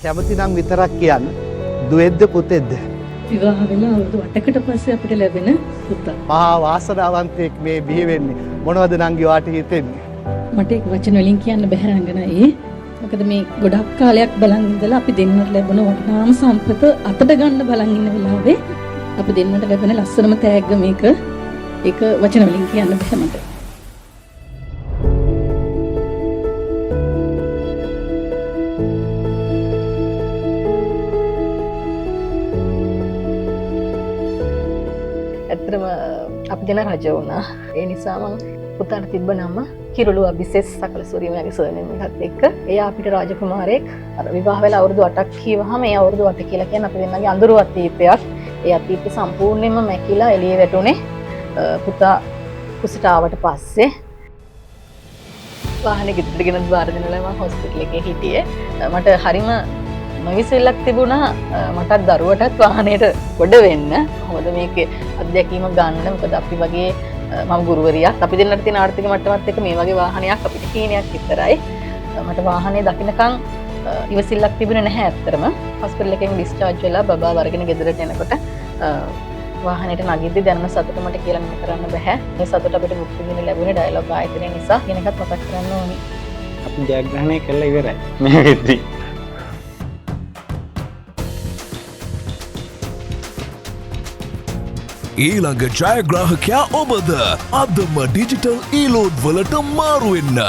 කැමති නම් විතරක් කියන්න. දුවේද්ද පුතේද්ද? විවාහ වෙලා අවුරුදු 8කට පස්සේ අපිට ලැබෙන පුතා. මහා වාසනාවන්තයෙක් මේ බිහි වෙන්නේ. මොනවද නංගි වාට හිතෙන්නේ? මට ඒක වචන වලින් කියන්න බැහැ රංගනයි. මොකද මේ ගොඩක් කාලයක් බලන් ඉඳලා අපි දෙන්නට ලැබුණ වටිනාම සම්පත අතට ගන්න බලන් ඉන්න වෙලාවේ අපි දෙන්නට ලැබෙන ලස්සනම තෑග්ග මේක. ඒක වචන වලින් කියන්න බැහැ මට. ඇත්තටම අපි දෙන රජ වුණා. ඒ නිසා මම පුතාට තිබ්බ නම කිරුළු අබිසෙස් සකලසූරිය මගේ සර්නෙම් එකත් එක්ක. එයා අපිට රාජකුමාරයෙක් විවාහ වෙලා අවුරුදු 8ක් කියවහම ඒ අවුරුදු 8 කියලා කියන්නේ අපි දෙන්නගේ අඳුරු අතීතයක්. ඒ අතීතය සම්පූර්ණයෙන්ම මැකිලා එළිය වැටුනේ පුතා කුසට ආවට පස්සේ. වාහනේ ගෙදරට ගෙනත් බාර දෙනලා මම හොස්පිටල් එකේ හිටියේ. මට හරිම නොවිසෙල්ලක් තිබුණා මටත් දරුවටත් වාහනේට ගොඩ වෙන්න. කොහොමද මේකේ අත්දැකීම ගන්න? මොකද අපි වගේ මම ගුරුවරියක්. අපි දෙන්නට තියෙන ආර්ථික මට්ටමත් එක්ක මේ වගේ වාහනයක් අපිට කීනයක් විතරයි. මට වාහනේ දකින්නකම් ඉවසිල්ලක් තිබුණේ නැහැ ඇත්තටම. හොස්පිටල් එකෙන් ඩිස්චාර්ජ් වෙලා බබා වරගෙන ගෙදරට එනකොට වාහනේට නගිද්දි දැනුණ සතුට මට කියලා නම කරන්න බෑ. මේ සතුට අපිට මුක්ති විඳින්න ලැබුණේ ඩයලොග් ආයතනය නිසා. කෙනෙක්වත් මතක් කරන්න ඕනි. අපි ජයග්‍රහණය කළා ඉවරයි. මේ වෙද්දි ඊළඟ ජයග්‍රාහකයා ඔබද අදම ඩිජිටල් ඊලෝඩ් වලට මාරු වෙන්න.